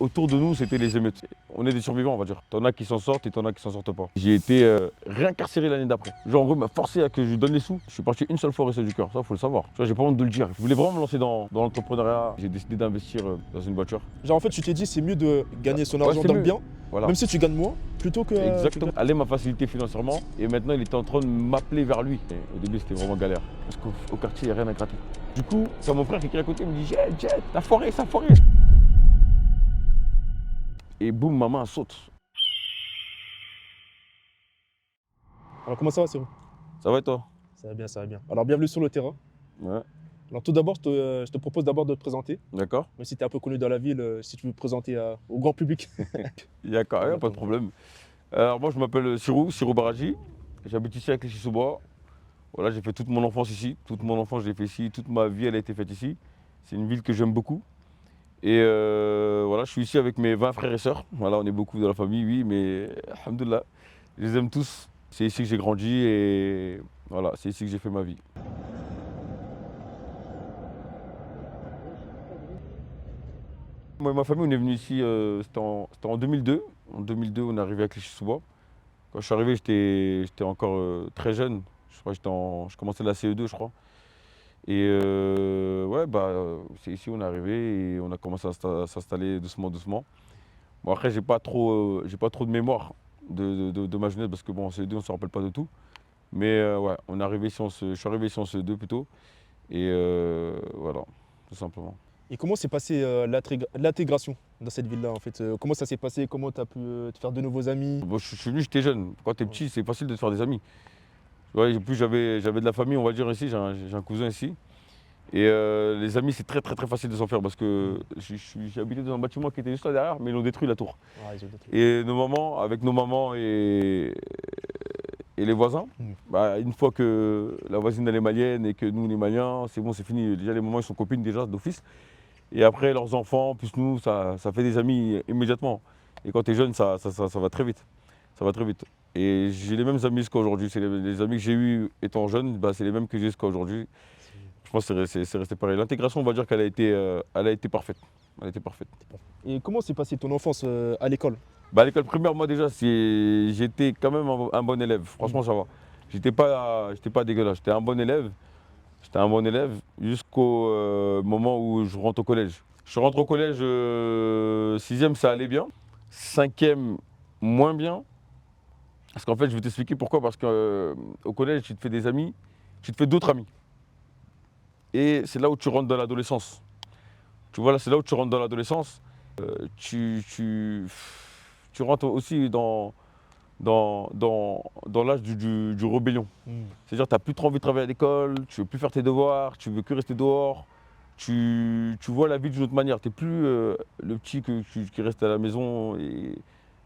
autour de nous, c'était les émeutes. On est des survivants, on va dire. T'en as qui s'en sortent et t'en as qui s'en sortent pas. J'ai été réincarcéré l'année d'après. Genre, en gros, il m'a forcé à que je lui donne les sous. Je suis parti une seule fois au Resto du Cœur, ça, faut le savoir. Tu vois, j'ai pas honte de le dire. Je voulais vraiment me lancer dans l'entrepreneuriat. J'ai décidé d'investir dans une voiture. Genre en fait, tu t'es dit c'est mieux de gagner son Ouais, argent c'est dans le mieux. bien, Voilà. même si tu gagnes moins, plutôt que. Exactement. Allait m'a facilité financièrement et maintenant il était en train de m'appeler vers lui. Et au début c'était vraiment galère parce qu'au quartier il n'y a rien à gratter. Du coup, c'est mon frère qui est à côté, il me dit Jet, t'as foiré, ça a foiré. Et boum, ma main saute. Alors comment ça va, Cyril? Ça va et toi? Ça va bien, ça va bien. Alors bienvenue sur le terrain. Ouais, Alors tout d'abord, je te propose d'abord de te présenter, d'accord. même si tu es un peu connu dans la ville, si tu veux te présenter au grand public. Il n'y a quand même pas de problème. Alors moi je m'appelle Sirou Baraji. J'habite ici à Clichy-sous-Bois. Voilà, j'ai fait toute mon enfance ici. Toute mon enfance je l'ai fait ici. Toute ma vie elle a été faite ici. C'est une ville que j'aime beaucoup. Et voilà, je suis ici avec mes 20 frères et sœurs. Voilà, on est beaucoup dans la famille, oui, mais alhamdoulilah, je les aime tous. C'est ici que j'ai grandi et voilà, c'est ici que j'ai fait ma vie. Moi et ma famille, on est venu ici, c'était en 2002. En 2002, on est arrivé à Clichy-sous-Bois. Quand je suis arrivé, j'étais encore très jeune. Je crois que je commençais la CE2, je crois. Et ouais, c'est ici on est arrivé et on a commencé à s'installer doucement, doucement. Bon, après, j'ai pas trop de mémoire de ma jeunesse parce que bon, en CE2, on ne se rappelle pas de tout. Mais ouais, je suis arrivé ici en CE2 plutôt. Et voilà, tout simplement. Et comment s'est passée l'intégration dans cette ville-là en fait? Comment ça s'est passé? Comment tu as pu te faire de nouveaux amis? Bon, je suis venu, j'étais jeune. Quand tu es petit, c'est facile de te faire des amis. Ouais, et puis j'avais de la famille, on va dire ici, j'ai un cousin ici. Et les amis, c'est très très très facile de s'en faire parce que j'ai habité dans un bâtiment qui était juste là derrière, mais ils l'ont détruit la tour. Ah, ils ont d'autres. Et avec nos mamans et les voisins, une fois que la voisine elle est malienne et que nous on est maliens, c'est bon, c'est fini. Déjà les mamans ils sont copines déjà d'office. Et après leurs enfants, plus nous, ça fait des amis immédiatement. Et quand tu es jeune, ça va très vite. Ça va très vite. Et j'ai les mêmes amis jusqu'à aujourd'hui. C'est les amis que j'ai eus étant jeune, c'est les mêmes que j'ai jusqu'à aujourd'hui. Je pense que c'est resté pareil. L'intégration, on va dire qu'elle elle a été parfaite. Elle a été parfaite. Et comment s'est passée ton enfance à l'école? À l'école primaire, moi déjà, j'étais quand même un bon élève. Franchement, ça va. J'étais pas dégueulasse. J'étais un bon élève. J'étais un bon élève jusqu'au moment où je rentre au collège. Je rentre au collège, 6e, ça allait bien. 5e, moins bien. Parce qu'en fait, je vais t'expliquer pourquoi. Parce qu'au collège, tu te fais des amis, tu te fais d'autres amis. Et c'est là où tu rentres dans l'adolescence. Tu vois, là, c'est là où tu rentres dans l'adolescence. Tu rentres aussi dans l'âge du rébellion. C'est-à-dire que tu n'as plus trop envie de travailler à l'école, tu ne veux plus faire tes devoirs, tu veux que rester dehors. Tu vois la vie d'une autre manière. Tu n'es plus le petit qui reste à la maison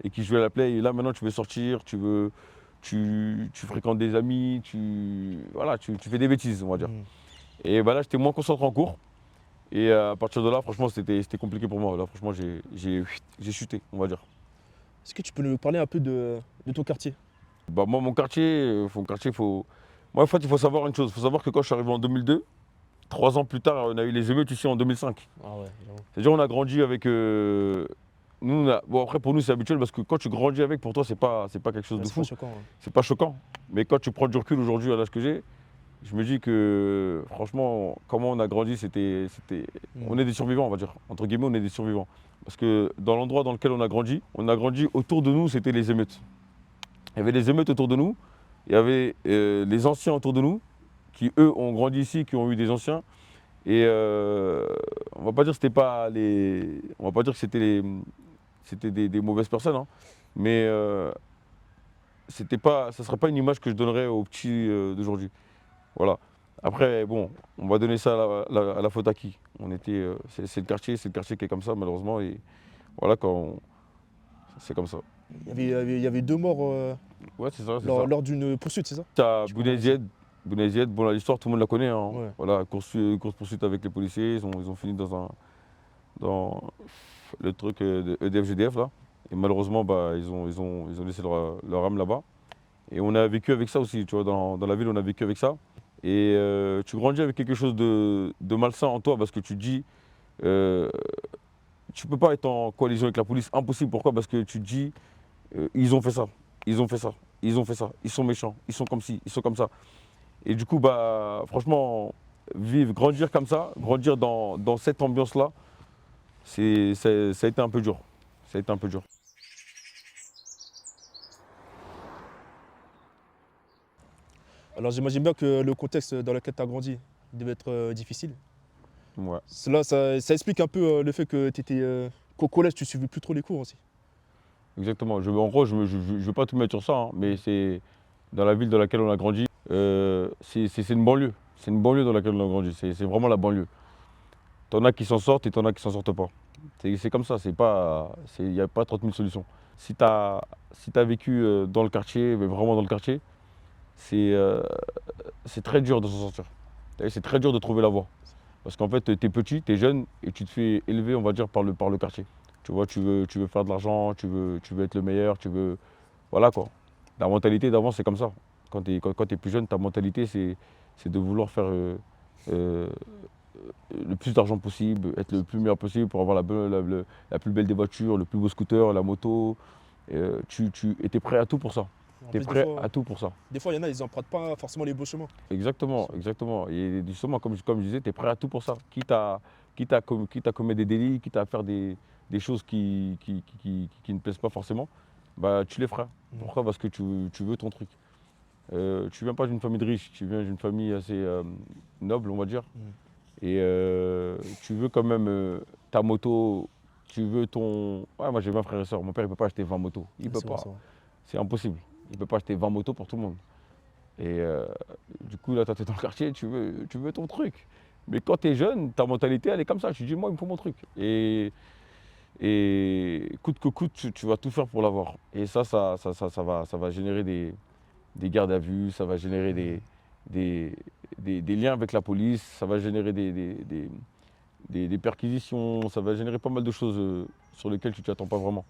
et qui joue à la play. Et là, maintenant, tu veux sortir, tu fréquentes des amis, voilà, tu fais des bêtises, on va dire. Et là, j'étais moins concentré en cours. Et à partir de là, franchement, c'était compliqué pour moi. Là, franchement, j'ai chuté, on va dire. Est-ce que tu peux nous parler un peu de ton quartier? Moi, mon quartier, moi, en fait, il faut savoir une chose. Il faut savoir que quand je suis arrivé en 2002, 3 ans plus tard, on a eu les émeutes ici en 2005. Ah ouais, j'avoue. C'est-à-dire, on a grandi avec. Bon, après, pour nous, c'est habituel parce que quand tu grandis avec, pour toi, c'est pas quelque chose de C'est fou. pas choquant. Hein. C'est pas choquant. Mais quand tu prends du recul aujourd'hui, à l'âge que j'ai, je me dis que, franchement, comment on a grandi, on est des survivants, on va dire. Entre guillemets, on est des survivants. Parce que dans l'endroit dans lequel on a grandi autour de nous, c'était les émeutes. Il y avait les émeutes autour de nous, il y avait les anciens autour de nous, qui eux ont grandi ici, qui ont eu des anciens. Et on va pas dire que c'était des mauvaises personnes, hein, mais ça ne serait pas une image que je donnerais aux petits d'aujourd'hui. Voilà. Après, bon, on va donner ça à la faute à qui? C'est le quartier qui est comme ça, malheureusement. Et voilà, c'est comme ça. Il y avait 2 morts Ouais, c'est ça. lors d'une poursuite, c'est ça? T'as Bounaizied, bon, l'histoire, tout le monde la connaît. Hein. Ouais. Voilà, course-poursuite avec les policiers. Ils ont fini dans le truc de EDF-GDF, là. Et malheureusement, ils ont laissé leur âme là-bas. Et on a vécu avec ça aussi, tu vois, dans la ville, on a vécu avec ça. Et tu grandis avec quelque chose de malsain en toi parce que tu tu peux pas être en coalition avec la police, impossible. Pourquoi? Parce que tu te dis, ils ont fait ça, ils ont fait ça, ils ont fait ça, ils sont méchants, ils sont comme ci, ils sont comme ça. Et du coup, bah, franchement, grandir comme ça, grandir dans cette ambiance-là, ça a été un peu dur. Ça a été un peu dur. Alors j'imagine bien que le contexte dans lequel tu as grandi devait être difficile. Ouais. Cela, ça explique un peu le fait que qu'au collège, tu suivais plus trop les cours aussi. Exactement. En gros, je ne vais pas tout mettre sur ça, hein, mais c'est dans la ville dans laquelle on a grandi. C'est une banlieue. C'est une banlieue dans laquelle on a grandi. C'est vraiment la banlieue. T'en as qui s'en sortent et t'en as qui s'en sortent pas. C'est comme ça. Il n'y a pas 30 000 solutions. Si tu as vécu dans le quartier, mais vraiment dans le quartier, c'est très dur de s'en sortir. C'est très dur de trouver la voie. Parce qu'en fait, tu es petit, tu es jeune et tu te fais élever, on va dire, par le quartier. Tu vois, tu veux faire de l'argent, tu veux être le meilleur, tu veux. Voilà quoi. La mentalité d'avant, c'est comme ça. Quand tu es plus jeune, ta mentalité, c'est de vouloir faire le plus d'argent possible, être le plus meilleur possible pour avoir la plus belle des voitures, le plus beau scooter, la moto. Tu étais prêt à tout pour ça. En Tu es plus, prêt à tout pour ça. des fois, il y en a, ils n'empruntent pas forcément les beaux chemins. Exactement, exactement. Et justement, comme je disais, tu es prêt à tout pour ça. Quitte à commettre des délits, quitte à faire des choses qui ne plaisent pas forcément, bah, tu les feras. Pourquoi? Parce que tu veux ton truc. Tu viens pas d'une famille de riches, tu viens d'une famille assez noble, on va dire. Et tu veux quand même ta moto, tu veux ton. Ouais, moi j'ai 20 frères et sœurs, mon père il peut pas acheter 20 motos. Il peut C'est pas. vrai, c'est vrai. C'est impossible. Il peut pas acheter 20 motos pour tout le monde. Et du coup, là, tu es dans le quartier, tu veux ton truc. Mais quand tu es jeune, ta mentalité, elle est comme ça. Tu te dis, moi, il me faut mon truc. Et coûte que coûte, tu vas tout faire pour l'avoir. Et ça va générer des gardes à vue, ça va générer des liens avec la police, ça va générer des perquisitions, ça va générer pas mal de choses sur lesquelles tu ne t'y attends pas vraiment.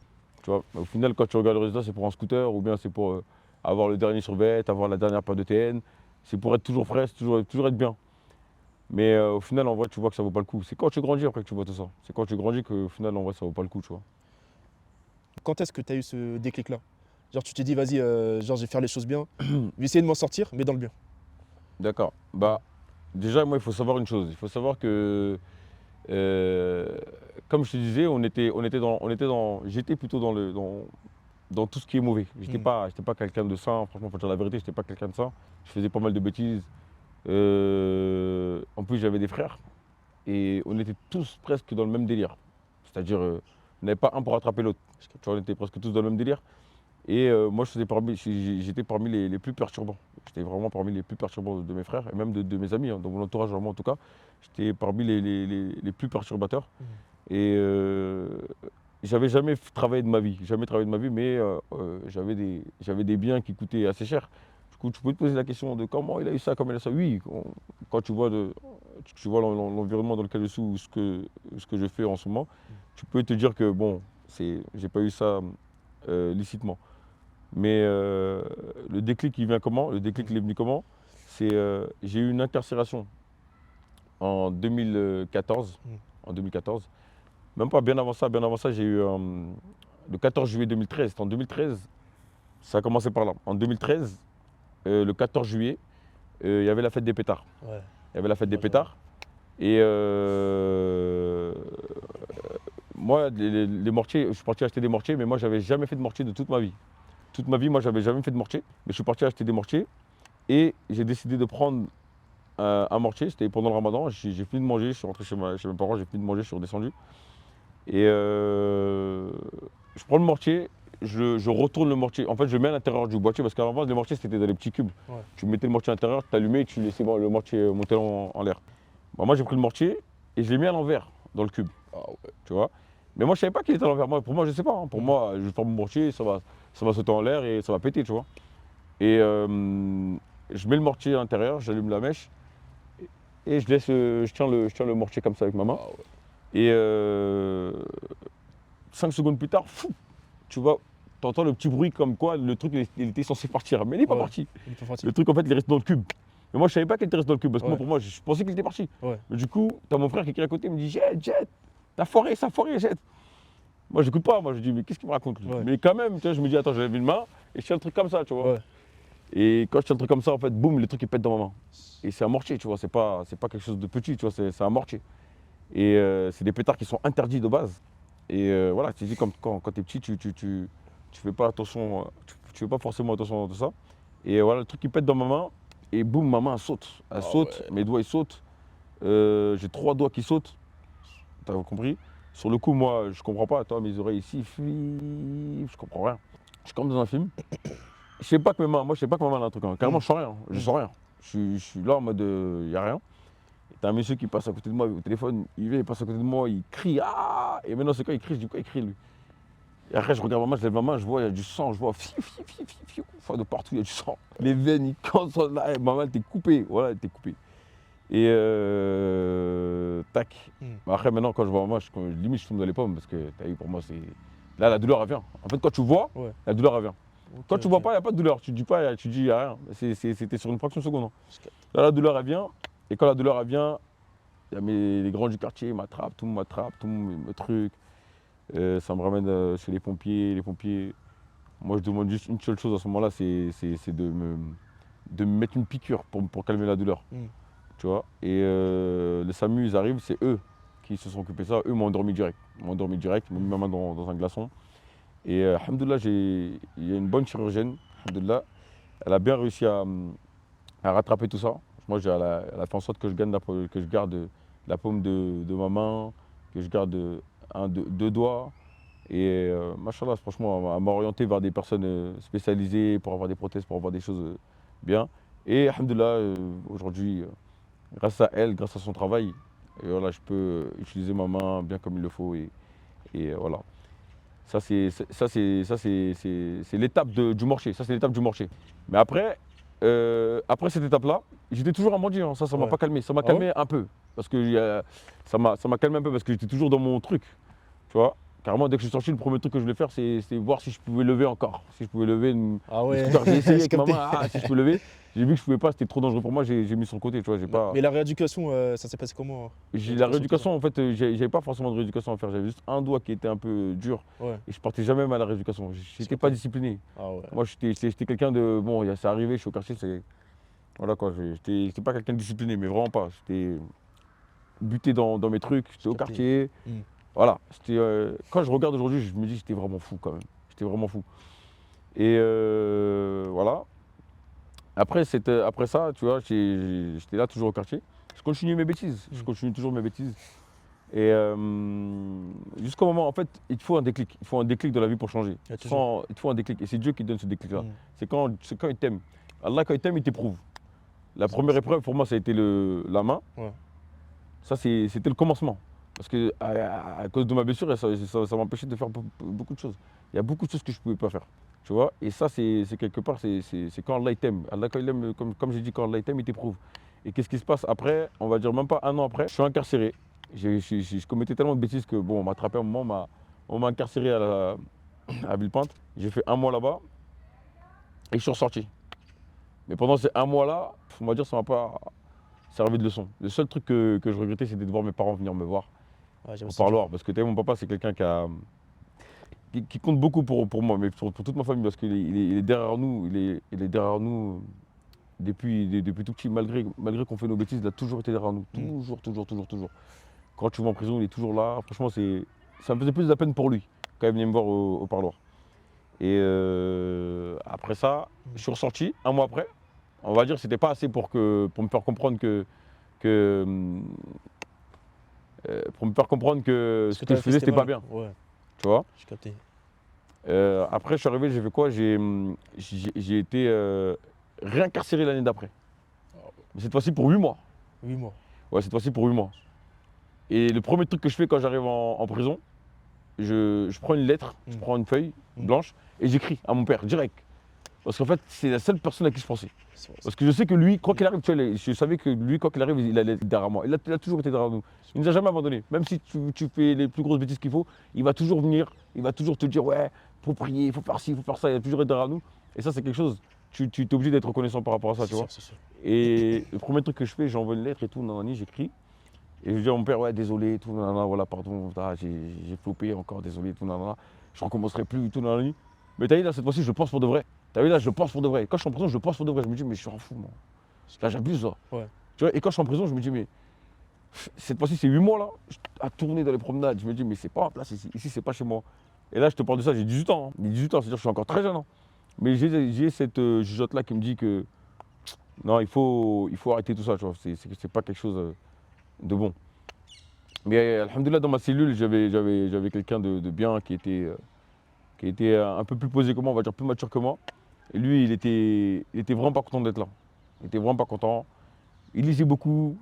Tu vois, au final, quand tu regardes le résultat, c'est pour un scooter ou bien c'est pour avoir le dernier survêt, avoir la dernière paire de TN. C'est pour être toujours frais, c'est toujours être bien. Mais au final, en vrai, tu vois que ça vaut pas le coup. C'est quand tu grandis après que tu vois tout ça. C'est quand tu grandis qu'au final, en vrai, ça vaut pas le coup, tu vois. Quand est-ce que tu as eu ce déclic-là? Genre, tu t'es dit, vas-y, genre, je vais faire les choses bien, je vais essayer de m'en sortir, mais dans le bien. D'accord. Bah, déjà, moi, il faut savoir une chose. Il faut savoir que, euh, comme je te disais, j'étais plutôt dans tout ce qui est mauvais. J'étais pas quelqu'un de sain. Franchement, pour dire la vérité, j'étais pas quelqu'un de sain. Je faisais pas mal de bêtises. En plus, j'avais des frères et on était tous presque dans le même délire. C'est-à-dire, on n'avait pas un pour rattraper l'autre. Tu vois, on était presque tous dans le même délire. Et moi, j'étais parmi les plus perturbants. J'étais vraiment parmi les plus perturbants de mes frères et même de mes amis, hein, dans mon entourage, vraiment en tout cas. J'étais parmi les plus perturbateurs. Et j'avais jamais travaillé de ma vie. Jamais travaillé de ma vie, mais j'avais des biens qui coûtaient assez cher. Du coup, tu peux te poser la question de comment il a eu ça, comment il a eu ça. Oui, quand tu vois, l'environnement dans lequel je suis ou ce que je fais en ce moment, tu peux te dire que bon, j'ai pas eu ça licitement. Mais le déclic, il vient comment? Le déclic, il est venu comment? J'ai eu une incarcération en 2014. En 2014. Même pas bien avant ça, j'ai eu le 14 juillet 2013. C'était en 2013, ça a commencé par là. En 2013, le 14 juillet, il y avait la fête des pétards. Ouais. Il y avait la fête des Moi, je- pétards. Et moi, les mortiers, je suis parti acheter des mortiers, mais moi, j'avais jamais fait de mortier de toute ma vie. Toute ma vie, moi, j'avais jamais fait de mortier, mais je suis parti acheter des mortiers et j'ai décidé de prendre un mortier. C'était pendant le ramadan. J'ai fini de manger, je suis rentré chez mes parents, j'ai fini de manger, je suis redescendu. Et je prends le mortier, je retourne le mortier. En fait, je mets à l'intérieur du boîtier parce qu'avant, les mortiers, c'était dans des petits cubes. Ouais. Tu mettais le mortier à l'intérieur, tu t'allumais et tu laissais le mortier monter en l'air. Bah, moi, j'ai pris le mortier et je l'ai mis à l'envers dans le cube. Ah ouais. Tu vois. Mais moi, je savais pas qu'il était à l'envers. Pour moi, je sais pas, hein. Pour moi, je prends mon mortier, ça va sauter en l'air et ça va péter, tu vois. Et je mets le mortier à l'intérieur, j'allume la mèche et je tiens le mortier comme ça avec ma main. Ah ouais. Et 5 secondes plus tard, fou, tu vois, tu entends le petit bruit comme quoi le truc il était censé partir. Mais il n'est pas Ouais. parti. Il est pas parti. Le truc en fait il est resté dans le cube. Mais moi je savais pas qu'il était resté dans le cube parce que Ouais. moi, pour moi je pensais qu'il était parti. Ouais. Mais du coup, t'as mon frère qui est à côté, il me dit jette, t'as foiré, ça a foiré, jette. Moi, j'écoute pas. Moi, je dis, mais qu'est-ce qu'il me raconte lui? Ouais. Mais quand même, tu vois, je me dis, attends, je lève une main et je fais un truc comme ça, tu vois. Ouais. Et quand je fais un truc comme ça, en fait, boum, le truc il pète dans ma main. Et c'est un mortier, tu vois, c'est pas quelque chose de petit, tu vois, c'est un mortier. Et c'est des pétards qui sont interdits de base. Et voilà, tu dis, comme quand t'es petit, tu fais pas attention, tu fais pas forcément attention à tout ça. Et voilà, le truc qui pète dans ma main, et boum, ma main elle saute. Elle Ah saute, ouais. mes doigts ils sautent. J'ai 3 doigts qui sautent, t'as compris? Sur le coup, moi, je comprends pas. Toi, mes oreilles ici, je comprends rien. Je suis comme dans un film. Je sais pas que mes mains, moi, je sais pas que ma main a un truc. Hein. Carrément, je sens rien. Je sens rien. Je suis là en mode, y a rien. Et t'as un monsieur qui passe à côté de moi au téléphone. Il vient, il passe à côté de moi, il crie. Ah! Et maintenant, c'est quand il crie, je dis quoi il crie lui? Et après, je regarde ma main, je lève ma main, je vois, il y a du sang, je vois, enfin, de partout, il y a du sang. Les veines, ils cassent là, et ma main, elle était coupée. Voilà, elle était coupée. Et tac. Bah, après, maintenant, quand je vois ma main, limite, je tombe dans les pommes parce que, t'as vu, pour moi, c'est. Là, la douleur, elle vient. En fait, quand tu vois, Ouais. la douleur, elle vient. Ok, Quand tu vois ok. pas, il n'y a pas de douleur. Tu dis pas, tu dis, il n'y a rien. C'était sur une fraction de seconde. Hein. Je capte. Là, la douleur, elle vient. Et quand la douleur, elle vient, il y a les grands du quartier m'attrapent, tout le monde m'attrape, tout le monde me truc. Ça me ramène chez les pompiers. Les pompiers, moi, je demande juste une seule chose à ce moment-là, c'est de me mettre une piqûre pour calmer la douleur. Tu vois. Et les SAMU, ils arrivent, c'est eux qui se sont occupés de ça. Eux m'ont endormi direct. Ils m'ont endormi direct, ils m'ont mis ma main dans un glaçon. Et alhamdoulilah, il y a une bonne chirurgienne, alhamdoulilah. Elle a bien réussi à rattraper tout ça. Moi, elle a fait en sorte que je garde la paume de ma main, que je garde deux doigts. Et machallah, franchement, elle m'a orienté vers des personnes spécialisées pour avoir des prothèses, pour avoir des choses bien. Et alhamdoulilah, aujourd'hui, grâce à elle, grâce à son travail, et voilà, je peux utiliser ma main bien comme il le faut. Et voilà. Ça, c'est l'étape du marché. Ça, c'est l'étape du marché. Mais après, après cette étape-là, j'étais toujours un bandit. Hein. Ça m'a Ouais. pas calmé. Ça m'a Ah ouais? calmé un peu. Parce que ça m'a calmé un peu parce que j'étais toujours dans mon truc. Tu vois? Carrément, dès que je suis sorti, le premier truc que je voulais faire, c'est voir si je pouvais lever encore. Si je pouvais lever Ah le ouais. scooter. J'ai essayé J'ai avec ma capté. main, si je peux lever. J'ai vu que je pouvais pas, c'était trop dangereux pour moi, j'ai mis sur le côté. Tu vois, j'ai pas. Mais la rééducation, ça s'est passé comment? La rééducation, en fait, j'avais pas forcément de rééducation à faire. J'avais juste un doigt qui était un peu dur Ouais. et je partais jamais même à la rééducation. J'étais pas discipliné. Ah ouais. Moi, j'étais quelqu'un de. Bon, c'est arrivé, je suis au quartier, c'est. Voilà quoi, j'étais pas quelqu'un de discipliné, mais vraiment pas. J'étais buté dans mes trucs, j'étais au capté. quartier. Voilà. Quand je regarde aujourd'hui, je me dis que j'étais vraiment fou quand même. J'étais vraiment fou. Et voilà. Après ça, tu vois, j'étais là toujours au quartier. Je continue mes bêtises. Je continue toujours mes bêtises. Et jusqu'au moment, en fait, il te faut un déclic. Il faut un déclic dans la vie pour changer. Ouais, toujours. Il te faut un déclic. Et c'est Dieu qui donne ce déclic-là. C'est quand il t'aime. Allah, quand il t'aime, il t'éprouve. La première épreuve, pour moi, ça a été la main. Ouais. Ça, c'était le commencement. Parce que à cause de ma blessure, ça m'empêchait de faire beaucoup de choses. Il y a beaucoup de choses que je ne pouvais pas faire. Tu vois? Et ça, c'est quelque part, c'est quand Allah il t'aime. Allah, quand il aime, comme j'ai dit, quand Allah il t'aime, il t'éprouve. Et qu'est-ce qui se passe après? On va dire même pas un an après, je suis incarcéré. Je commettais tellement de bêtises que, bon, on m'a attrapé à un moment, on m'a incarcéré à Villepinte. J'ai fait un mois là-bas et je suis ressorti. Mais pendant ces un mois-là, on va dire, ça m'a pas servi de leçon. Le seul truc que je regrettais, c'était de voir mes parents venir me voir Ouais, au parloir. Parce que tu sais, mon papa, c'est quelqu'un qui compte beaucoup pour moi, mais pour toute ma famille, parce qu'il est derrière nous, il est derrière nous depuis tout petit, malgré qu'on fait nos bêtises, il a toujours été derrière nous. Toujours. Quand tu vas en prison, il est toujours là. Franchement, ça me faisait plus de la peine pour lui, quand il venait me voir au parloir. Et après ça, je suis ressorti, un mois après. On va dire que c'était pas assez pour me faire comprendre que ce que je faisais, c'était pas bien. Ouais, Tu vois? j'ai capté. Après, je suis arrivé, j'ai fait quoi? J'ai été réincarcéré l'année d'après. Mais cette fois-ci pour 8 mois. 8 mois. Ouais, cette fois-ci pour 8 mois. Et le premier truc que je fais quand j'arrive en prison, je prends une lettre, je prends une feuille blanche et j'écris à mon père direct. Parce qu'en fait, c'est la seule personne à qui je pensais. Parce que je sais que lui, quoi qu'il arrive, tu vois, je savais que lui, quoi qu'il arrive, il allait être derrière moi. Il a toujours été derrière nous. Il ne nous a jamais abandonnés. Même si tu fais les plus grosses bêtises qu'il faut, il va toujours venir, il va toujours te dire ouais, faut prier, il faut faire ci, il faut faire ça. Il a toujours été derrière nous. Et ça, c'est quelque chose, tu es obligé d'être reconnaissant par rapport à ça, tu vois. C'est sûr. Et le premier truc que je fais, j'envoie une lettre et tout, j'écris. Et je dis à mon père, ouais, désolé, tout, nanana, voilà, pardon, j'ai flopé encore, désolé, tout, nanana. Je recommencerai plus, tout, nanana. Mais t'as vu, là, cette fois-ci, je pense pour de vrai. T'as vu, là, je pense pour de vrai. Quand je suis en prison, je pense pour de vrai. Je me dis, mais je suis un fou, moi. Là, j'abuse, là. Ouais. Tu vois, et quand je suis en prison, je me dis, mais cette fois-ci, c'est 8 mois, là, à tourner dans les promenades. Je me dis, mais c'est pas en place ici. Ici, c'est pas chez moi. Et là, je te parle de ça, j'ai 18 ans. Hein. J'ai 18 ans, c'est-à-dire que je suis encore très jeune. Hein. Mais j'ai cette jugeote-là qui me dit que non, il faut arrêter tout ça, tu vois. C'est pas quelque chose de bon. Mais alhamdoulilah, dans ma cellule, j'avais quelqu'un de bien qui était un peu plus posé que moi, on va dire plus mature que moi. Et lui, il était vraiment pas content d'être là. Il était vraiment pas content. Il lisait beaucoup,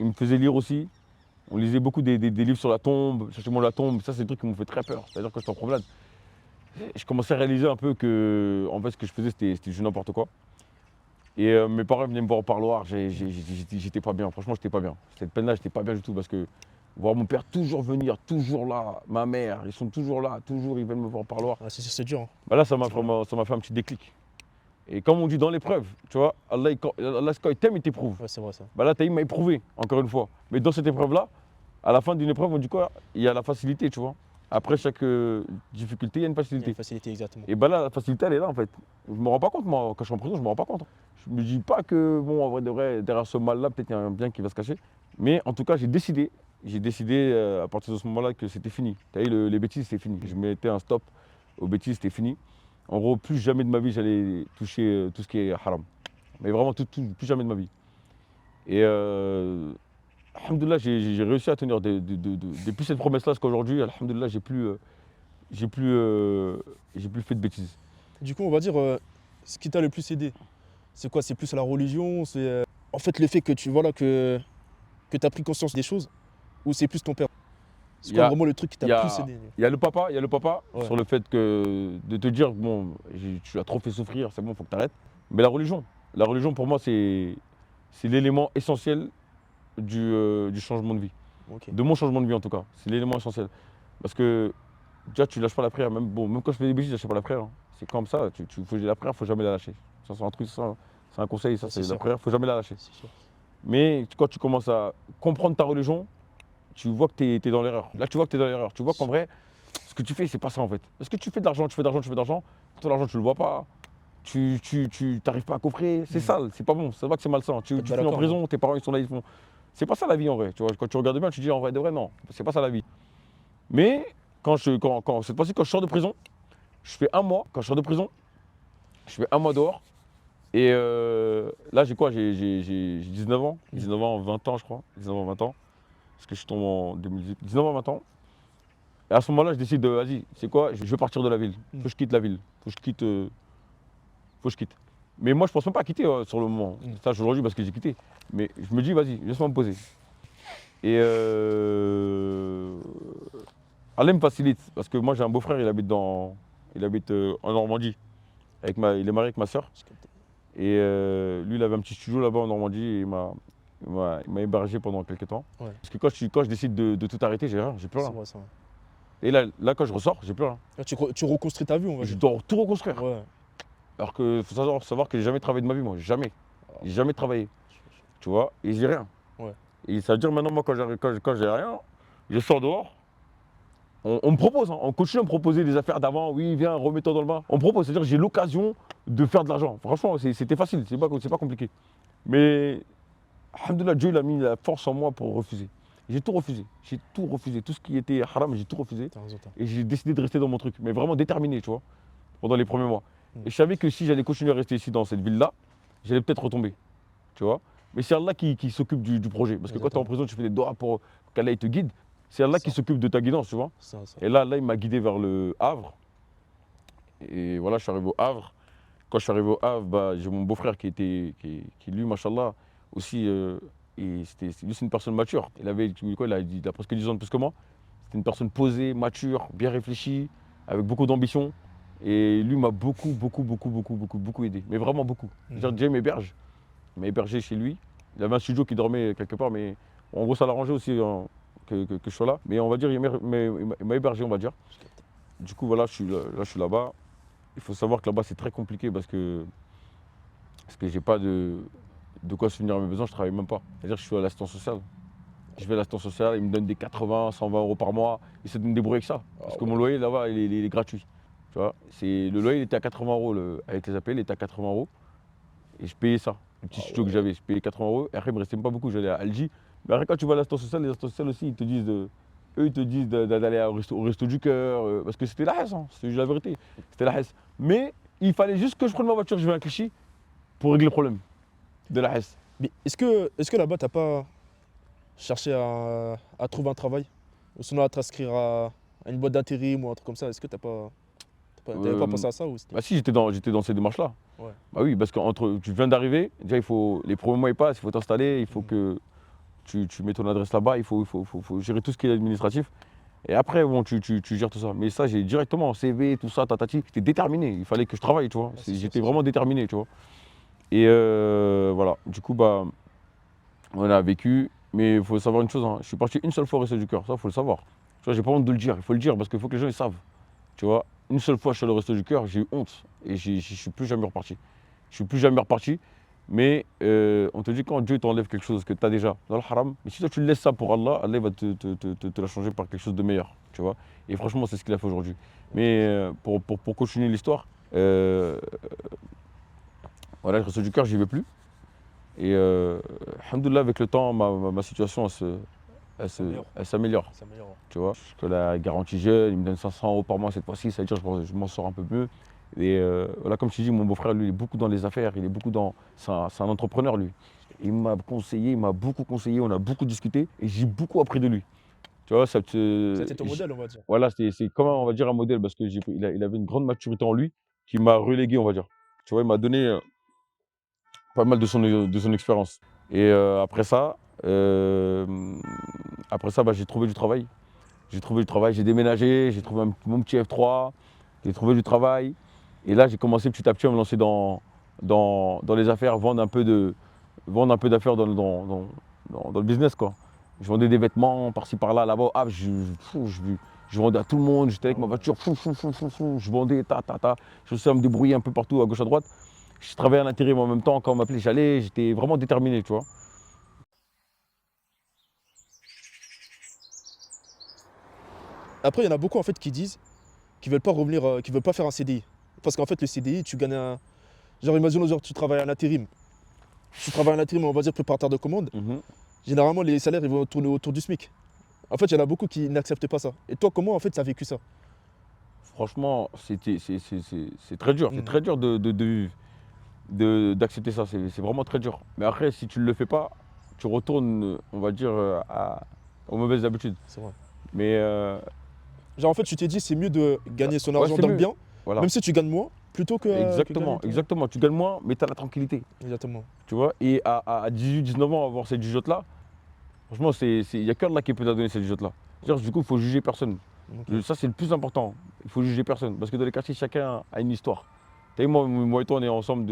il me faisait lire aussi. On lisait beaucoup des livres sur la tombe, cherchez-moi la tombe. Ça, c'est des trucs qui m'ont fait très peur. C'est-à-dire que j'étais en promenade. Je commençais à réaliser un peu que, en fait, ce que je faisais, c'était juste n'importe quoi. Et mes parents venaient me voir au parloir, j'étais pas bien, franchement j'étais pas bien. Cette peine-là, j'étais pas bien du tout parce que voir mon père toujours venir, toujours là, ma mère, ils sont toujours là, toujours ils viennent me voir au parloir. Ah, c'est dur. Hein. Bah là, ça m'a fait un petit déclic. Et comme on dit dans l'épreuve, tu vois, Allah, quand il t'aime, il t'éprouve. Ouais, c'est vrai ça. Bah là, Taïm m'a éprouvé, encore une fois. Mais dans cette épreuve-là, à la fin d'une épreuve, on dit quoi? Il y a la facilité, tu vois. Après chaque difficulté, il y a une Il y a facilité. une facilité, exactement. Et bah là, la facilité, elle est là en fait. Je me rends pas compte, moi, quand je suis en prison, je me rends pas compte. Je me dis pas que, bon, en vrai de vrai, derrière ce mal-là, peut-être il y a un bien qui va se cacher. Mais en tout cas, j'ai décidé à partir de ce moment-là que c'était fini. T'as vu, les bêtises, c'était fini. Je mettais un stop aux bêtises, c'était fini. En gros, plus jamais de ma vie, j'allais toucher tout ce qui est haram. Mais vraiment, plus jamais de ma vie. Et alhamdoulilah, j'ai réussi à tenir depuis cette promesse-là jusqu'à aujourd'hui. Alhamdoulilah, j'ai plus, j'ai plus fait de bêtises. Du coup, on va dire, ce qui t'a le plus aidé, c'est quoi? C'est plus la religion? C'est en fait le fait que tu as pris conscience des choses? Ou c'est plus ton père? C'est Il y quoi a, vraiment le truc qui t'a il y le plus a- aidé? il y a le papa Ouais. sur le fait de te dire, bon, tu as trop fait souffrir, c'est bon, il faut que tu arrêtes. Mais la religion pour moi, c'est l'élément essentiel du changement de vie. Ok. De mon changement de vie en tout cas, c'est l'élément essentiel. Parce que déjà, tu lâches pas la prière, même quand je fais des bêtises, je lâche pas la prière. Hein. C'est comme ça, la prière, faut jamais la lâcher. Ça, c'est un truc, ça, c'est un conseil, ça, Ouais, c'est c'est la sûr. prière, faut jamais la lâcher. C'est sûr. Mais quand tu commences à comprendre ta religion, tu vois que tu es dans l'erreur. Là, tu vois que tu es dans l'erreur. Tu vois qu'en vrai, ce que tu fais, c'est pas ça en fait. Parce que tu fais de l'argent, tu fais de l'argent, tu fais de l'argent. Ton argent, tu le vois pas. Tu t'arrives pas à coffrer. C'est sale, c'est pas bon. Ça va que c'est malsain. Tu Bah, finis en d'accord, prison, tes parents, ils sont là, ils font. C'est pas ça la vie en vrai. Tu vois, quand tu regardes bien, tu dis en vrai de vrai, non. C'est pas ça la vie. Mais cette fois-ci, quand je sors de prison, je fais un mois. Quand je sors de prison, je fais un mois dehors. Et là, j'ai quoi? J'ai 19 ans. 19 ans, 20 ans, je crois. 19 ans, 20 ans. Parce que je tombe en 2018. 19 ans, 20 ans. Et à ce moment-là, je décide de, vas-y, c'est quoi? Je veux partir de la ville. Faut que je quitte la ville. Faut que je quitte. Faut que je quitte. Mais moi, je pense même pas à quitter sur le moment. Ça, aujourd'hui, parce que j'ai quitté. Mais je me dis, vas-y, laisse-moi me poser. Et Allah me facilite. Parce que moi, j'ai un beau-frère, il habite en Normandie. Il est marié avec ma soeur. Et lui, il avait un petit studio là-bas en Normandie et il m'a hébergé pendant quelques temps. Ouais. Parce que quand je décide de tout arrêter, j'ai rien, j'ai plus C'est rien. vrai ça. Et là, quand je ressors, j'ai plus rien. Là, tu reconstruis ta vie, on va Je dire. dois tout reconstruire. Ouais. Alors que faut savoir que j'ai jamais travaillé de ma vie, moi. Jamais. J'ai jamais travaillé. Tu vois, et j'ai rien. Ouais. Et ça veut dire maintenant, moi, quand j'ai rien, je sors dehors. On me propose, hein, on continue à me proposer des affaires d'avant. Oui, viens, remets-toi dans le bain. On me propose, c'est-à-dire que j'ai l'occasion de faire de l'argent. Franchement, c'était facile, c'est pas compliqué. Mais, alhamdoulilah, Dieu il a mis la force en moi pour refuser. J'ai tout refusé. J'ai tout refusé. Tout ce qui était haram, j'ai tout refusé. T'as raison, Et j'ai décidé de rester dans mon truc. Mais vraiment déterminé, tu vois, pendant les premiers mois. Et je savais que si j'allais continuer à rester ici dans cette ville-là, j'allais peut-être retomber. Tu vois. Mais c'est Allah qui s'occupe du projet. Parce que quand tu es en prison, tu fais des doigts pour qu'Allah te guide. C'est Allah qui s'occupe de ta guidance, tu vois. Ça. Et là, il m'a guidé vers le Havre. Et voilà, je suis arrivé au Havre. Quand je suis arrivé au Havre, bah, j'ai mon beau-frère qui lui, machallah, aussi, lui, c'est une personne mature. Il a presque 10 ans de plus que moi. C'était une personne posée, mature, bien réfléchie, avec beaucoup d'ambition. Et lui m'a beaucoup aidé. Mais vraiment beaucoup. Déjà, il m'héberge. Il m'a hébergé chez lui. Il avait un studio qui dormait quelque part, mais en gros, ça l'arrangeait aussi hein, que je sois là. Mais on va dire, il m'a hébergé, on va dire. Du coup, voilà, je suis là-bas. Il faut savoir que là-bas, c'est très compliqué parce que j'ai pas de quoi subvenir à mes besoins, je travaille même pas. C'est-à-dire que je suis à l'assistance sociale. Je vais à l'assistance sociale, ils me donnent des 80, 120 euros par mois. Ils se donnent des débrouiller avec ça. Parce que mon loyer là-bas, il est gratuit. Tu vois, le loyer il était à 80 euros avec les appels, il était à 80 euros. Et je payais ça. Le petit studio que j'avais, je payais 80 euros. Et après, il me restait même pas beaucoup, j'allais à Algi. Mais après, quand tu vas à l'assistance sociale, les assistances sociales aussi, eux, ils te disent d'aller au resto du cœur. Parce que c'était la Hesse, hein, c'est la vérité. C'était la Hesse. Mais il fallait juste que je prenne ma voiture, je vais à Clichy pour régler le problème de la Hesse. Mais est-ce que là-bas, t'as pas cherché à trouver un travail? Ou sinon à t'inscrire à une boîte d'intérim ou un truc comme ça? Est-ce que t'avais pas pensé à ça ou Bah si, j'étais dans ces démarches-là. Ouais. Bah oui, parce que tu viens d'arriver, déjà les premiers mois ils passent, il faut t'installer, il faut que tu mets ton adresse là-bas, il faut gérer tout ce qui est administratif. Et après, bon, tu gères tout ça. Mais ça, j'ai directement CV, tout ça, tatati. J'étais déterminé, il fallait que je travaille, tu vois. c'est sûr, J'étais c'est vraiment déterminé, tu vois. Et voilà, du coup, bah, on a vécu. Mais il faut savoir une chose, hein, je suis parti une seule fois au Resto du Cœur, ça, il faut le savoir. Tu vois, j'ai pas honte de le dire, il faut le dire parce qu'il faut que les gens ils savent. Tu vois, une seule fois je suis allé au Resto du Cœur, j'ai eu honte et je suis plus jamais reparti. Je suis plus jamais reparti. Mais on te dit quand Dieu t'enlève quelque chose que tu as déjà dans le haram, mais si toi tu laisses ça pour Allah, Allah va te la changer par quelque chose de meilleur. Tu vois. Et franchement, c'est ce qu'il a fait aujourd'hui. Mais pour continuer l'histoire, voilà, le Resto du Cœur, j'y vais plus. Et alhamdoulilah, avec le temps, ma situation, elle s'améliore. Ça meilleur. Tu vois, que la garantie jeune, il me donne 500 euros par mois cette fois-ci, ça veut dire que je m'en sors un peu mieux. Et voilà, comme je te dis, mon beau-frère, lui, il est beaucoup dans les affaires, il est beaucoup dans. C'est un entrepreneur, lui. Il m'a conseillé, il m'a beaucoup conseillé, on a beaucoup discuté et j'ai beaucoup appris de lui. Tu vois, C'était ton modèle, on va dire. voilà, c'est comme on va dire un modèle parce qu'il avait une grande maturité en lui qui m'a relégué, on va dire. Tu vois, il m'a donné pas mal de son expérience. Et après ça bah, j'ai trouvé du travail. J'ai trouvé du travail, j'ai déménagé, j'ai trouvé mon petit F3, j'ai trouvé du travail. Et là, j'ai commencé petit à petit à me lancer dans les affaires, vendre un peu d'affaires dans le business, quoi. Je vendais des vêtements par-ci par-là, là-bas. Ah, je vendais à tout le monde, j'étais avec ma voiture, je vendais, Je sais à me débrouiller un peu partout, à gauche, à droite. Je travaillais à l'intérim en même temps, quand on m'appelait, j'allais, j'étais vraiment déterminé, tu vois. Après, il y en a beaucoup en fait qui disent qu'ils veulent pas revenir, qu'ils veulent pas faire un CDI. Parce qu'en fait, le CDI, tu gagnes un. Genre, imaginons, genre, tu travailles à l'intérim. Tu travailles à l'intérim, on va dire préparateur de commande. Mhm. Généralement, les salaires, ils vont tourner autour du SMIC. En fait, il y en a beaucoup qui n'acceptent pas ça. Et toi, comment en fait, tu as vécu ça? Franchement, c'est très dur. C'est Mhm. très dur d'accepter ça. C'est vraiment très dur. Mais après, si tu ne le fais pas, tu retournes, on va dire, aux mauvaises habitudes. C'est vrai. Mais Genre, en fait, tu t'es dit, c'est mieux de gagner son ouais, argent c'est dans le mieux. bien, Voilà. même si tu gagnes moins, plutôt que gagner. Exactement. Tu gagnes moins, mais tu as la tranquillité. Exactement. Tu vois. Et à 18, 19 ans, avoir cette jugeote-là, franchement, il n'y a que Allah qui peut te donner cette jugeote-là. Du coup, il faut juger personne. Ok. Ça, c'est le plus important. Il faut juger personne. Parce que dans les quartiers, chacun a une histoire. T'as vu, moi et toi, on est ensemble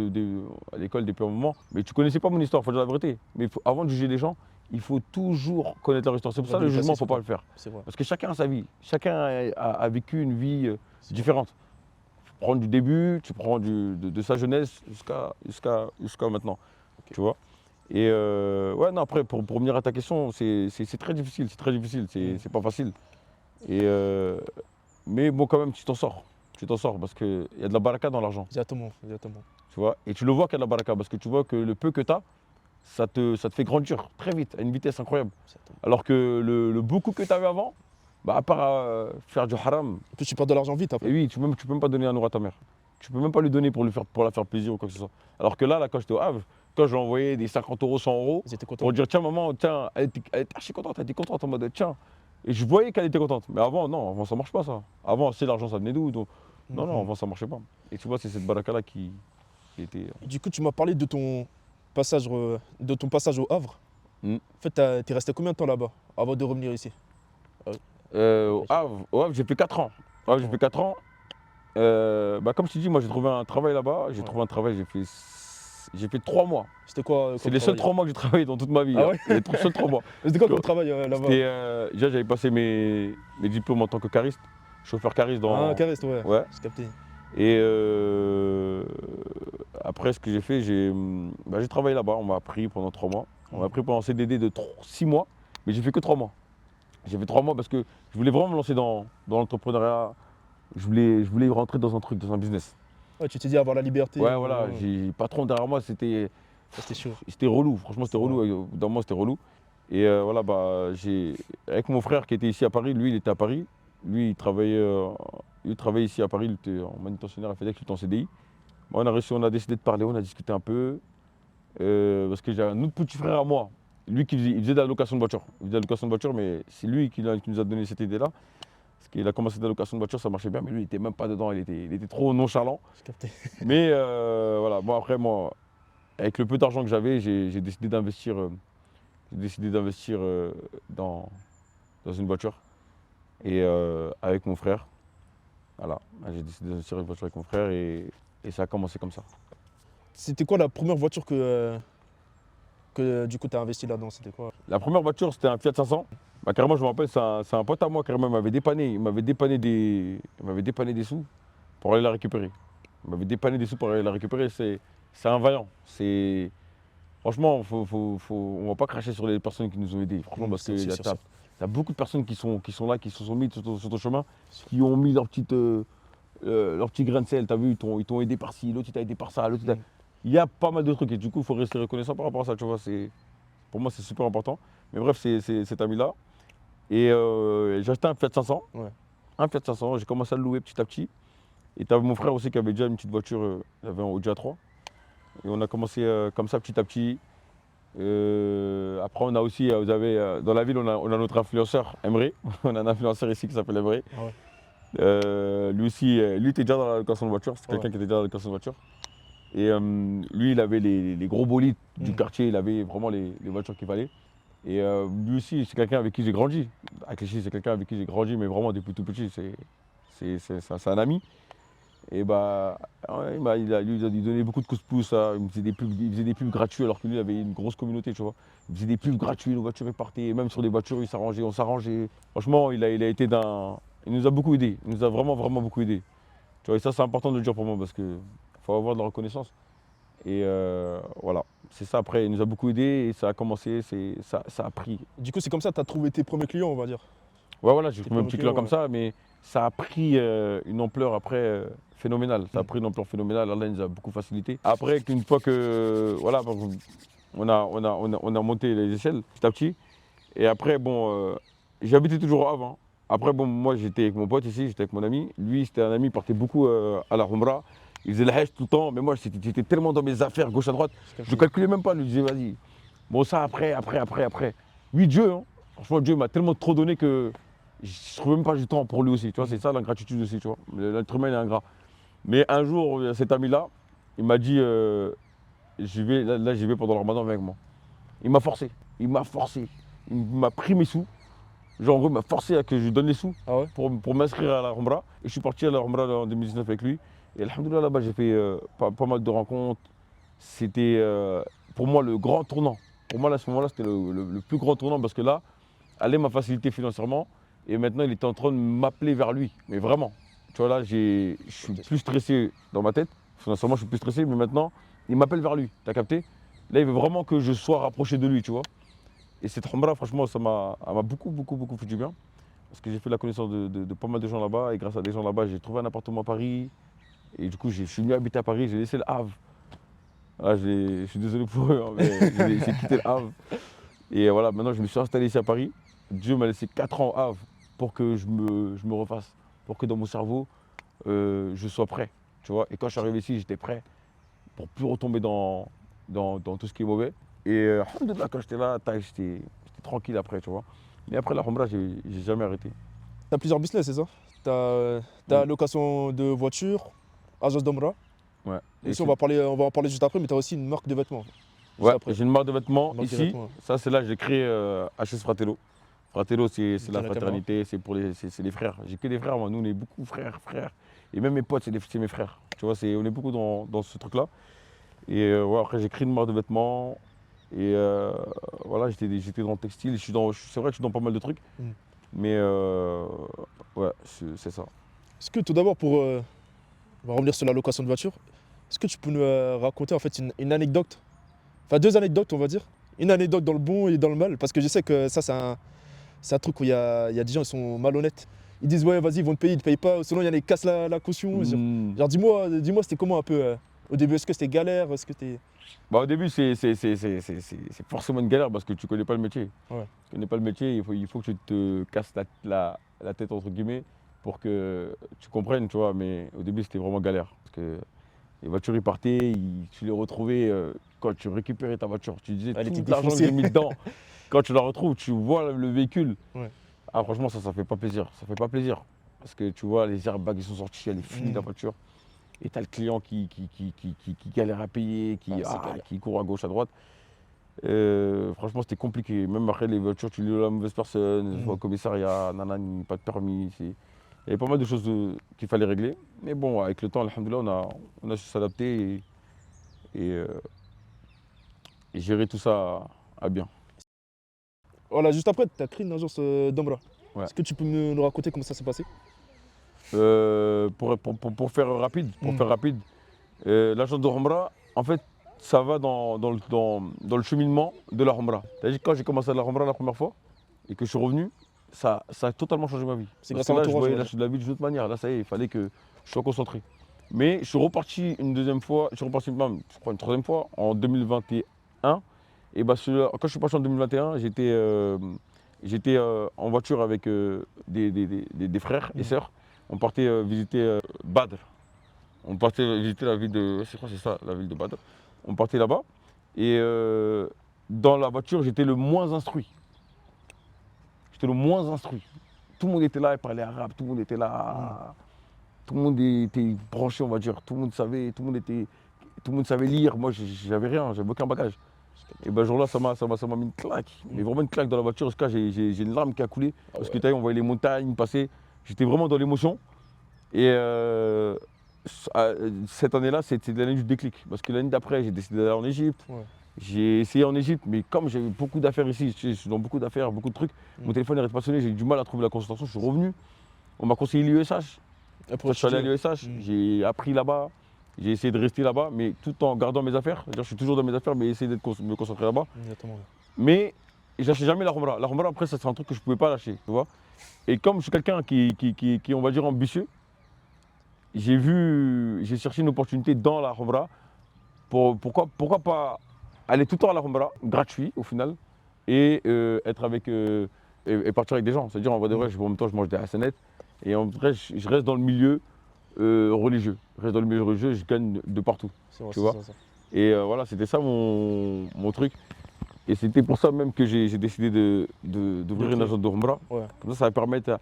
à l'école depuis un moment. Mais tu connaissais pas mon histoire, il faut dire la vérité. Mais avant de juger les gens, il faut toujours connaître leur histoire. C'est pour ça que le jugement, il ne faut pas le faire. C'est vrai. Parce que chacun a sa vie. Chacun a vécu une vie C'est différente. Tu prends du début, tu prends de sa jeunesse jusqu'à maintenant. Ok. Tu vois. Et ouais, non, après, pour revenir à ta question, c'est très difficile. C'est très difficile. C'est pas facile. Et, mais bon, quand même, tu t'en sors. Tu t'en sors parce qu'il y a de la baraka dans l'argent. Exactement. Exactement. Tu vois. Et tu le vois qu'il y a de la baraka parce que tu vois que le peu que tu as, ça te fait grandir très vite, à une vitesse incroyable. Exactement. Alors que le beaucoup que tu avais avant, bah, à part faire du haram, En plus, tu perds de l'argent vite après. et oui, tu peux même pas donner un euro à ta mère. Tu peux même pas lui donner pour la faire plaisir ou quoi que ce soit. Alors que là, quand j'étais au Havre, quand je lui envoyais des 50 euros, 100 euros, Ils étaient contents. pour dire tiens maman, tiens, elle était archi contente, elle était contente en mode tiens. Et je voyais qu'elle était contente. Mais avant, non, avant ça marche pas ça. Avant, c'est l'argent, ça venait d'où donc, non, non, avant ça marchait pas. Et tu vois, c'est cette baraka là qui était. Du coup, tu m'as parlé de ton passage, au Havre. Mm. En fait, t'es resté combien de temps là-bas avant de revenir ici? Au Havre, j'ai fait 4 ans. Au Havre, j'ai fait 4 ans. Bah, comme je t'ai dit, moi j'ai trouvé un travail là-bas. J'ai trouvé un travail, j'ai fait 3 mois. C'était quoi C'est les seuls 3 mois que j'ai travaillé dans toute ma vie. Ah hein. ouais Les seuls 3 mois. C'était quoi comme travail là-bas? Déjà, j'avais passé mes diplômes en tant que cariste, chauffeur cariste dans. Ah, cariste, ouais. Ouais. J'ai capté. Et après, ce que j'ai fait, j'ai travaillé là-bas. On m'a appris pendant 3 mois. On m'a appris pendant CDD de 6 mois. Mais j'ai fait que 3 mois. J'ai fait 3 mois parce que je voulais vraiment me lancer dans l'entrepreneuriat. Je voulais rentrer dans un truc, dans un business. Ouais, tu t'es dit avoir la liberté. Ouais, voilà, j'ai patron derrière moi, c'était C'était chaud. relou. Franchement, c'était relou. Ouais. Au bout d'un moment, c'était relou. Et voilà, avec mon frère qui était ici à Paris, lui, il était à Paris. Lui, il travaillait ici à Paris, il était en manutentionnaire à FedEx, il était en CDI. Moi, on a décidé de parler, on a discuté un peu. Parce que j'ai un autre petit frère à moi, lui il faisait de la location de voiture. Il faisait de la location de voiture, mais c'est lui qui nous a donné cette idée-là. Parce qu'il a commencé de la location de voiture, ça marchait bien, mais lui, il était même pas dedans, il était trop nonchalant. J'ai capté. Mais voilà, bon après, moi, avec le peu d'argent que j'avais, j'ai décidé d'investir, dans une voiture. Et avec mon frère, voilà, j'ai décidé d'investir dans une voiture avec mon frère et ça a commencé comme ça. C'était quoi la première voiture que du coup tu as investi là-dedans? C'était quoi? La première voiture, c'était un Fiat 500. Bah, carrément, je me rappelle, c'est un pote à moi, carrément, il m'avait dépanné des sous pour aller la récupérer. Il m'avait dépanné des sous pour aller la récupérer. C'est un vaillant. Franchement, on ne va pas cracher sur les personnes qui nous ont aidés. Franchement, parce que C'est sûr, sûr. t'as beaucoup de personnes qui sont là, qui se sont mis sur ton chemin, qui ont mis leur petit grain de sel. T'as vu, ils t'ont aidé par ci, l'autre il t'a aidé par ça, l'autre il t'a. Il y a pas mal de trucs et du coup, il faut rester reconnaissant par rapport à ça, tu vois. Pour moi, c'est super important. Mais bref, c'est cet ami-là. Et j'ai acheté un Fiat 500. Ouais. Un Fiat 500, j'ai commencé à le louer petit à petit. Et tu avais mon frère aussi qui avait déjà une petite voiture, il avait un Audi A3. Et on a commencé comme ça petit à petit. Après, on a aussi, dans la ville, on a notre influenceur, Emre. On a un influenceur ici qui s'appelle Emre. Ah ouais. Lui aussi, lui était déjà dans la location de voiture. C'est quelqu'un qui était déjà dans la location de voiture. Et lui, il avait les gros bolides du quartier, il avait vraiment les voitures qu'il fallait. Et lui aussi, c'est quelqu'un avec qui j'ai grandi. Akechi, c'est quelqu'un avec qui j'ai grandi, mais vraiment depuis tout petit. C'est un ami. Et bah, ouais, lui, il donnait beaucoup de coups de pouce. Il faisait des pubs gratuits alors que lui, il avait une grosse communauté, tu vois. Il faisait des pubs gratuits, nos voitures repartaient. Et même sur les voitures, il s'arrangeait, on s'arrangeait. Franchement, il a été il nous a beaucoup aidés. Il nous a vraiment, vraiment beaucoup aidés. Tu vois, et ça, c'est important de le dire pour moi parce qu'il faut avoir de la reconnaissance. Et voilà, c'est ça. Après, il nous a beaucoup aidés et ça a commencé, ça a pris. Du coup, c'est comme ça que tu as trouvé tes premiers clients, on va dire. Ouais, voilà, j'ai trouvé un premiers petit client clients, comme ça, mais ça a pris une ampleur après phénoménale. Ça a pris une ampleur phénoménale. Allah nous a beaucoup facilité. Après, une fois que, voilà, on a monté les échelles petit à petit. Et après, bon, j'habitais toujours à avant. Après, bon, moi, j'étais avec mon pote ici, j'étais avec mon ami. Lui, c'était un ami, il partait beaucoup à la Umrah. Il faisait le Hajj tout le temps, mais moi, j'étais tellement dans mes affaires, gauche à droite, je ne calculais même pas. Je disais, vas-y. Bon, ça, après. Oui, Dieu, hein. Franchement, Dieu m'a tellement trop donné que je ne trouvais même pas du temps pour lui aussi. Tu vois, c'est ça l'ingratitude aussi, tu vois. L'être humain, il est ingrat. Mais un jour, cet ami-là, il m'a dit, j'y vais pendant le ramadan avec moi. Il m'a forcé. Il m'a pris mes sous. Genre, en gros, il m'a forcé à que je lui donne les sous Ah ouais? pour m'inscrire à la Umrah. Et je suis parti à la Umrah en 2019 avec lui. Et alhamdoulilah, là-bas, j'ai fait pas mal de rencontres. C'était pour moi le grand tournant. Pour moi, là, à ce moment-là, c'était le plus grand tournant parce que là, Allah m'a facilité financièrement. Et maintenant, il était en train de m'appeler vers lui. Mais vraiment. Tu vois, là, je suis plus stressé dans ma tête. Financièrement, je suis plus stressé. Mais maintenant, il m'appelle vers lui. T'as capté? Là, il veut vraiment que je sois rapproché de lui, tu vois. Et cette Umrah, franchement, elle m'a beaucoup, beaucoup, beaucoup fait du bien. Parce que j'ai fait la connaissance de pas mal de gens là-bas. Et grâce à des gens là-bas, j'ai trouvé un appartement à Paris. Et du coup, je suis venu habiter à Paris. J'ai laissé le Havre. Là, je suis désolé pour eux, hein, mais j'ai quitté le Havre. Et voilà, maintenant, je me suis installé ici à Paris. Dieu m'a laissé 4 ans au Havre pour que je me refasse. Pour que dans mon cerveau, je sois prêt. Tu vois. Et quand je suis arrivé ici, j'étais prêt pour plus retomber dans tout ce qui est mauvais. Et alhamdoulilah, quand j'étais là, j'étais tranquille après, tu vois. Mais après la Umrah, j'ai jamais arrêté. Tu as plusieurs business, c'est ça? Tu as location de voiture, agence d'Omra. Ouais. Et ici, on va en parler juste après, mais tu as aussi une marque de vêtements. Juste Ouais, après. j'ai une marque de vêtements Une marque de ici. vêtements, ouais. Ça, c'est là j'ai créé HS Fratello. Fratello, c'est Tiens, la la fraternité, c'est les frères. J'ai que des frères, moi. Nous, on est beaucoup frères. Et même mes potes, c'est mes frères. Tu vois, on est beaucoup dans ce truc-là. Et ouais, après, j'ai créé une marque de vêtements. Et voilà, j'étais dans le textile. C'est vrai que je suis dans pas mal de trucs. Mais ouais, c'est ça. Est-ce que tout d'abord, on va revenir sur la location de voiture, est-ce que tu peux nous raconter en fait une anecdote, enfin 2 anecdotes on va dire, une anecdote dans le bon et dans le mal, parce que je sais que ça, c'est un truc où il y a des gens qui sont malhonnêtes. Ils disent ouais vas-y ils vont te payer, ils te payent pas, sinon il y en a qui cassent la caution. Genre dis-moi c'était comment un peu au début, est-ce que c'était galère, est-ce que c'était. Bah, au début, c'est forcément une galère parce que tu connais pas le métier. Ouais. Tu connais pas le métier, il faut que tu te casses la tête entre guillemets pour que tu comprennes, tu vois. Mais au début, c'était vraiment galère parce que les voitures ils partaient, tu les retrouvais quand tu récupérais ta voiture. Tu disais Elle était tout l'argent que défoncée. j'ai mis dedans. Quand tu la retrouves, tu vois le véhicule. Ouais. Ah franchement, ça fait pas plaisir. Ça fait pas plaisir parce que tu vois les airbags ils sont sortis, elle est finie la voiture. Et tu as le client qui galère à payer, qui court à gauche, à droite. Franchement, c'était compliqué. Même après, les voitures, tu lis la mauvaise personne, au commissariat, nanani, pas de permis. Il y avait pas mal de choses qu'il fallait régler. Mais bon, avec le temps, alhamdoulilah, on a su s'adapter et gérer tout ça à bien. Voilà, juste après, tu as créé une agence d'Omra. Ouais. Est-ce que tu peux nous raconter comment ça s'est passé? Pour faire rapide, l'agence de Humra, en fait, ça va dans le cheminement de la Humra. C'est-à-dire que quand j'ai commencé la Humra la première fois et que je suis revenu, ça a totalement changé ma vie. C'est Parce grâce à que là, je l'entourage, voyais on va la suite de la vie d'une autre manière. Là, ça y est, il fallait que je sois concentré. Mais je suis reparti une deuxième fois, je suis reparti même, je crois une troisième fois, en 2021. Et bah, quand je suis parti en 2021, j'étais en voiture avec des frères et sœurs. On partait visiter Badr. On partait visiter la ville de. Je crois que c'est ça, la ville de Badr. On partait là-bas. Et dans la voiture, j'étais le moins instruit. J'étais le moins instruit. Tout le monde était là, il parlait arabe, tout le monde était là. Tout le monde était branché, on va dire. Tout le monde savait, tout le monde savait lire. Moi, j'avais rien, j'avais aucun bagage. Et ben, ce jour-là, ça m'a mis une claque. Mais vraiment une claque dans la voiture. Jusqu'à j'ai une larme qui a coulé. Parce que tu vois, on voyait les montagnes passer. J'étais vraiment dans l'émotion. Et cette année-là, c'était l'année du déclic. Parce que l'année d'après, j'ai décidé d'aller en Égypte. Ouais. J'ai essayé en Égypte, mais comme j'avais beaucoup d'affaires ici, je suis dans beaucoup d'affaires, beaucoup de trucs, mon téléphone n'arrête pas de sonner, j'ai eu du mal à trouver la concentration, je suis revenu. On m'a conseillé l'USH. Je suis allé à l'USH, j'ai appris là-bas, j'ai essayé de rester là-bas, mais tout en gardant mes affaires. C'est-à-dire, je suis toujours dans mes affaires, mais essayer de me concentrer là-bas. Exactement. Mais je lâchais jamais la Humra. La Humra, après, ça, c'est un truc que je ne pouvais pas lâcher, tu vois. Et comme je suis quelqu'un qui, on va dire, ambitieux, j'ai cherché une opportunité dans la Humra. Pourquoi pas aller tout le temps à la Humra, gratuit au final, et être avec et partir avec des gens. C'est-à-dire en vrai de vrai, en même temps je mange des hasanettes, et en vrai je reste dans le milieu religieux. Je reste dans le milieu religieux, je gagne de partout. Tu vois. Et voilà, c'était ça mon truc. Et c'était pour ça même que j'ai décidé d'ouvrir une agence de Humra. Ouais. Comme ça va permettre à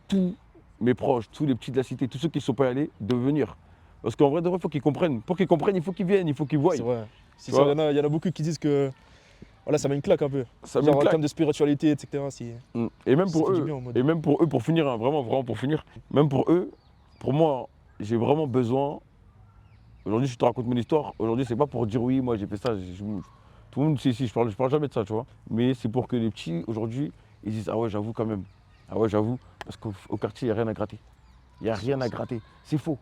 tous mes proches, tous les petits de la cité, tous ceux qui ne sont pas allés, de venir. Parce qu'en vrai de vrai, il faut qu'ils comprennent. Pour qu'ils comprennent, il faut qu'ils viennent, il faut qu'ils voient. C'est vrai. Il y en a beaucoup qui disent que voilà, ça met une claque un peu. Ça met une claque. En termes de spiritualité, etc. Et même pour eux, bien, en mode. et même pour eux, pour finir, hein, vraiment pour finir, même pour eux, pour moi, j'ai vraiment besoin. Aujourd'hui, je te raconte mon histoire. Aujourd'hui, c'est pas pour dire oui, moi j'ai fait ça. Tout le monde sait ici, je parle jamais de ça, tu vois. Mais c'est pour que les petits, aujourd'hui, ils disent ah ouais, j'avoue quand même. Ah ouais, j'avoue. Parce qu'au quartier, il n'y a rien à gratter. Il n'y a rien à gratter. C'est faux.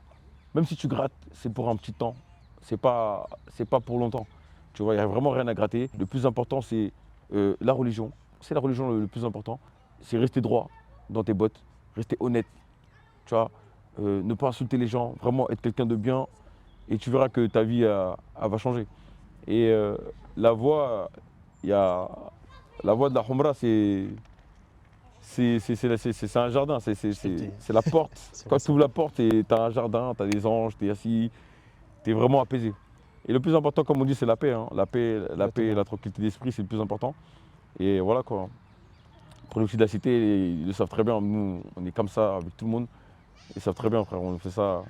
Même si tu grattes, c'est pour un petit temps. C'est pas pour longtemps. Tu vois, il n'y a vraiment rien à gratter. Le plus important, c'est la religion. C'est la religion le plus important. C'est rester droit dans tes bottes, rester honnête. Tu vois, ne pas insulter les gens, vraiment être quelqu'un de bien. Et tu verras que ta vie elle va changer. Et la voie de la Humra, c'est un jardin, c'est la porte. Quand tu ouvres la porte, tu as un jardin, tu as des anges, tu es assis, tu es vraiment apaisé. Et le plus important, comme on dit, c'est la paix. Hein. La paix et la tranquillité d'esprit, c'est le plus important. Et voilà quoi. Pour les petits de la cité, ils le savent très bien. Nous, on est comme ça avec tout le monde. Ils savent très bien, frère. On fait ça.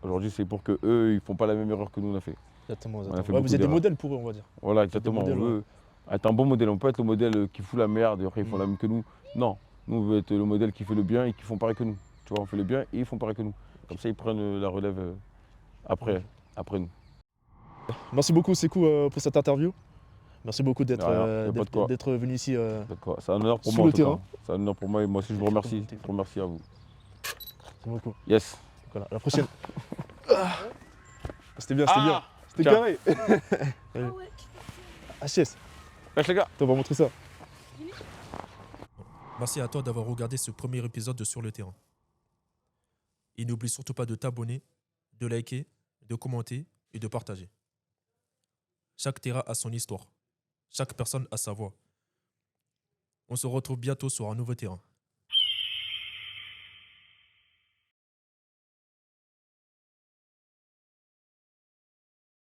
Aujourd'hui, c'est pour qu'eux, ils ne font pas la même erreur que nous, on a fait. Exactement. Ouais, vous êtes des modèles pour eux, on va dire. Voilà, exactement. On veut être un bon modèle. On peut être le modèle qui fout la merde et après ils font la même que nous. Non. Nous, on veut être le modèle qui fait le bien et qui font pareil que nous. Tu vois, on fait le bien et ils font pareil que nous. Comme ça, ils prennent la relève après nous. Merci beaucoup, Sékou, pour cette interview. Merci beaucoup d'être venu ici. C'est un honneur pour moi. En tout cas. C'est un honneur pour moi et moi aussi, je vous remercie. Je vous remercie à vous. Merci beaucoup. Yes. Voilà, à la prochaine. C'était bien. C'était carré. HS. Cache les gars. On va montrer ça. Merci à toi d'avoir regardé ce premier épisode de Sur le terrain. Et n'oublie surtout pas de t'abonner, de liker, de commenter et de partager. Chaque terrain a son histoire. Chaque personne a sa voix. On se retrouve bientôt sur un nouveau terrain.